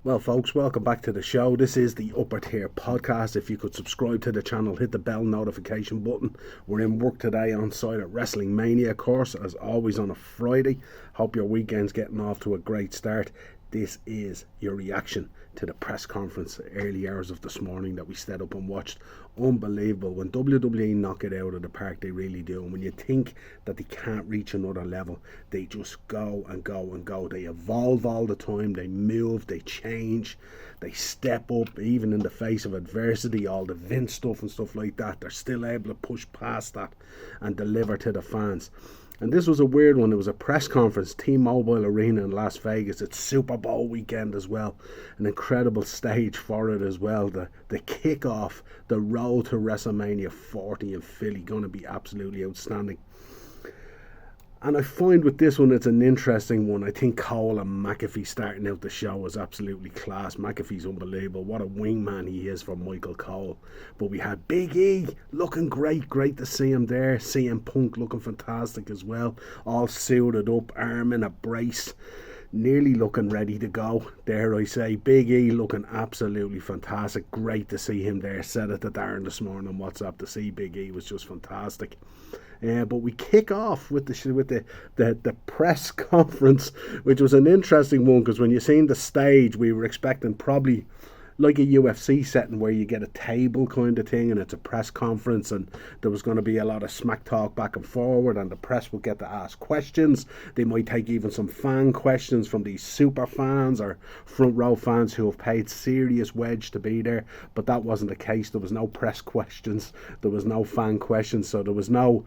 Well, folks, welcome back to the show. This is the Upper Tier Podcast. If you could subscribe to the channel, hit the bell notification button. We're in work today on site at WrestleMania, of course, as always on a Friday. Hope your weekend's getting off to a great start. This is your reaction to the press conference early hours of this morning that we stayed up and watched. Unbelievable. When WWE knock it out of the park, they really do. And when you think that they can't reach another level, they just go and go and go. They evolve all the time. They move, they change, they step up, even in the face of adversity, all the Vince stuff and stuff like that. They're still able to push past that and deliver to the fans. And this was a weird one. It was a press conference, T-Mobile Arena in Las Vegas. It's Super Bowl weekend as well. An incredible stage for it as well. The kickoff, the road to WrestleMania 40 in Philly, going to be absolutely outstanding. And I find with this one, it's an interesting one. I think Cole and McAfee starting out the show was absolutely class. McAfee's unbelievable. What a wingman he is for Michael Cole. But we had Big E looking great. Great to see him there. CM Punk looking fantastic as well. All suited up, arm in a brace. Nearly looking ready to go, dare I say. Big E looking absolutely fantastic. Great to see him there. Said it to Darren this morning on WhatsApp. To see Big E was just fantastic. But we kick off with the press conference, which was an interesting one, because when you seen the stage, we were expecting probably like a UFC setting where you get a table kind of thing and it's a press conference, and there was going to be a lot of smack talk back and forward, and the press would get to ask questions. They might take even some fan questions from these super fans or front row fans who have paid serious wedge to be there, but that wasn't the case. There was no press questions, there was no fan questions, so there was no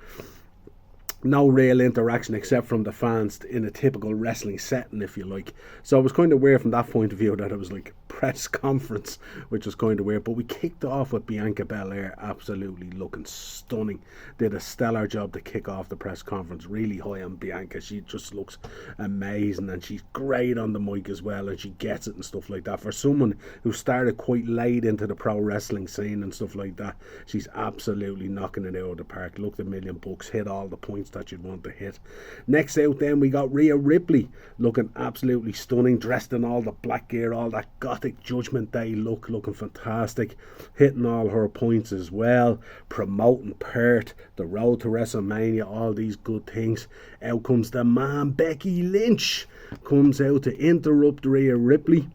real interaction except from the fans in a typical wrestling setting, if you like. So it was kind of weird from that point of view that it was like a press conference, which was kind of weird. But we kicked off with Bianca Belair absolutely looking stunning. Did a stellar job to kick off the press conference. Really high on Bianca. She just looks amazing, and she's great on the mic as well, and she gets it and stuff like that. For someone who started quite late into the pro wrestling scene and stuff like that, she's absolutely knocking it out of the park. Looked $1,000,000, hit all the points that you'd want to hit. Next out then we got Rhea Ripley looking absolutely stunning, dressed in all the black gear, all that gothic Judgment Day look, looking fantastic, hitting all her points as well, promoting Perth, the road to WrestleMania, all these good things. Out comes the man Becky Lynch, comes out to interrupt Rhea Ripley.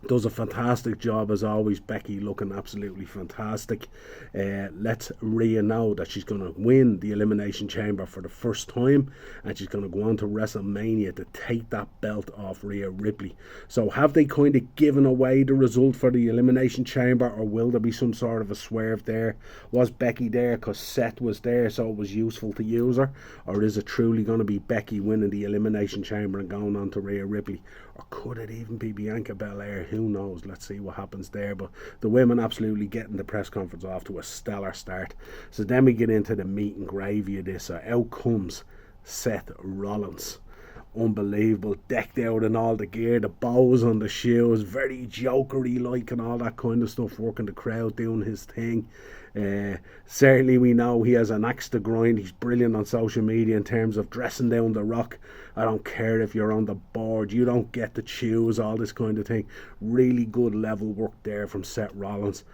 Does a fantastic job as always. Becky looking absolutely fantastic. Lets Rhea know that she's going to win the Elimination Chamber for the first time, and she's going to go on to WrestleMania to take that belt off Rhea Ripley. So have they kind of given away the result for the Elimination Chamber, or will there be some sort of a swerve there? Was Becky there because Seth was there, so it was useful to use her? Or is it truly going to be Becky winning the Elimination Chamber and going on to Rhea Ripley? Or could it even be Bianca Belair? Who knows? Let's see what happens there. But the women absolutely getting the press conference off to a stellar start. So then we get into the meat and gravy of this. So out comes Seth Rollins. Unbelievable, decked out in all the gear, the bows on the shoes, very jokery like and all that kind of stuff, working the crowd, doing his thing. Certainly we know he has an axe to grind. He's brilliant on social media in terms of dressing down The Rock. I don't care if you're on the board, you don't get to choose, all this kind of thing. Really good level work there from Seth Rollins.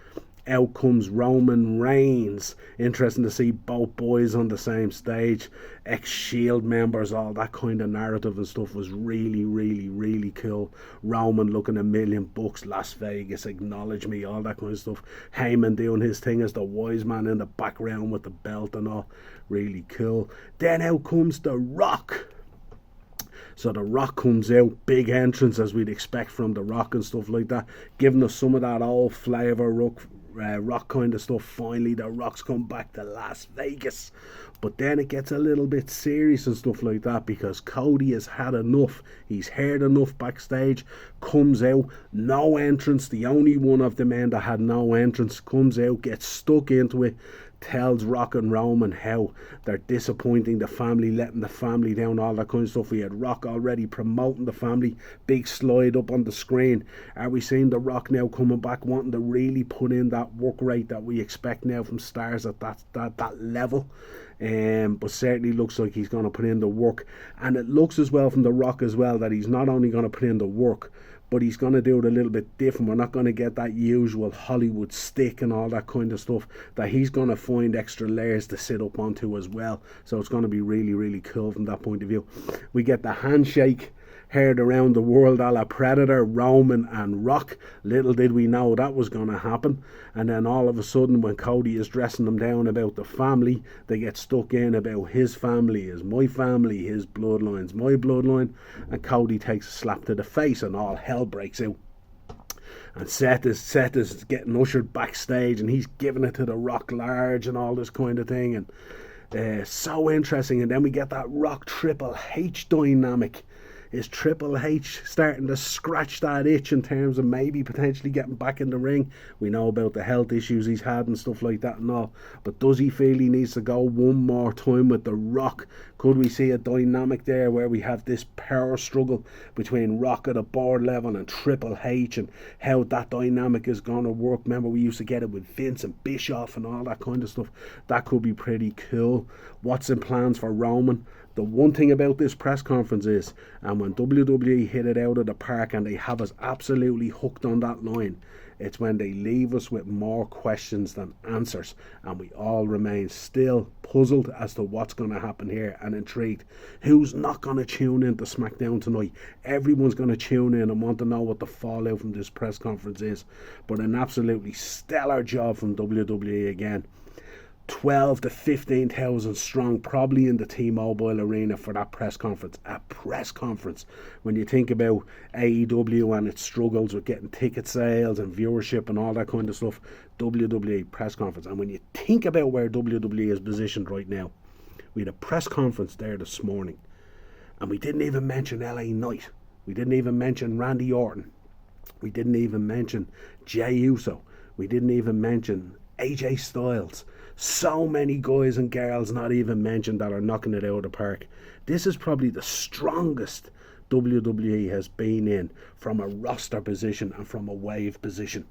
Out comes Roman Reigns. Interesting to see both boys on the same stage. Ex-Shield members, all that kind of narrative and stuff was really, really, really cool. Roman looking $1,000,000, Las Vegas, acknowledge me, all that kind of stuff. Heyman doing his thing as the wise man in the background with the belt and all. Really cool. Then out comes The Rock. So The Rock comes out, big entrance as we'd expect from The Rock and stuff like that, giving us some of that old flavour rock kind of stuff. Finally The Rock's come back to Las Vegas. But then it gets a little bit serious and stuff like that, because Cody has had enough. He's heard enough backstage. Comes out, no entrance. The only one of the men that had no entrance comes out, gets stuck into it, tells Rock and Roman how they're disappointing the family, letting the family down, all that kind of stuff. We had Rock already promoting the family, big slide up on the screen. Are we seeing The Rock now coming back, wanting to really put in that work rate that we expect now from stars at that level? But certainly looks like he's going to put in the work, and it looks as well from The Rock as well that he's not only going to put in the work, but he's going to do it a little bit different. We're not going to get that usual Hollywood stick and all that kind of stuff. That he's going to find extra layers to sit up onto as well. So it's going to be really, really cool from that point of view. We get the handshake heard around the world a la Predator, Roman and Rock. Little did we know that was going to happen. And then all of a sudden, when Cody is dressing them down about the family, they get stuck in about his family is my family, his bloodline's my bloodline. And Cody takes a slap to the face and all hell breaks out. And Seth is getting ushered backstage and he's giving it to the Rock large and all this kind of thing. And so interesting. And then we get that Rock Triple H dynamic. Is Triple H starting to scratch that itch in terms of maybe potentially getting back in the ring? We know about the health issues he's had and stuff like that and all. But does he feel he needs to go one more time with The Rock? Could we see a dynamic there where we have this power struggle between Rock at a board level and Triple H, and how that dynamic is going to work? Remember, we used to get it with Vince and Bischoff and all that kind of stuff. That could be pretty cool. What's in plans for Roman? The one thing about this press conference is, and when WWE hit it out of the park and they have us absolutely hooked on that line, it's when they leave us with more questions than answers, and we all remain still puzzled as to what's going to happen here and intrigued. Who's not going to tune in to SmackDown tonight? Everyone's going to tune in and want to know what the fallout from this press conference is. But an absolutely stellar job from WWE again. 12 to 15,000 strong, probably in the T-Mobile Arena for that press conference. A press conference. When you think about AEW and its struggles with getting ticket sales and viewership and all that kind of stuff, WWE press conference. And when you think about where WWE is positioned right now, we had a press conference there this morning, and we didn't even mention LA Knight. We didn't even mention Randy Orton. We didn't even mention Jey Uso. We didn't even mention AJ Styles. So many guys and girls not even mentioned that are knocking it out of the park. This is probably the strongest WWE has been in from a roster position and from a wave position.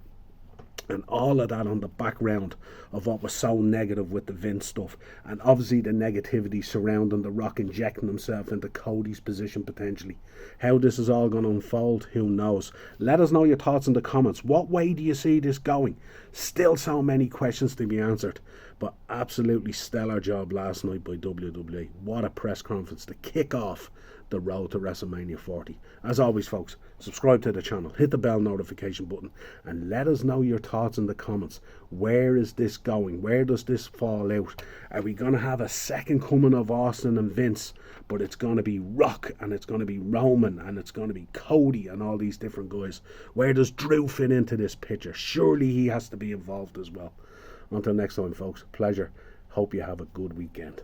And all of that on the background of what was so negative with the Vince stuff. And obviously the negativity surrounding The Rock injecting himself into Cody's position potentially. How this is all going to unfold, who knows. Let us know your thoughts in the comments. What way do you see this going? Still so many questions to be answered. But absolutely stellar job last night by WWE. What a press conference to kick off the road to WrestleMania 40. As always, folks, subscribe to the channel, hit the bell notification button, and let us know your thoughts in the comments. Where is this going? Where does this fall out? Are we going to have a second coming of Austin and Vince, but it's going to be Rock, and it's going to be Roman, and it's going to be Cody, and all these different guys? Where does Drew fit into this picture? Surely he has to be involved as well. Until next time, folks, pleasure. Hope you have a good weekend.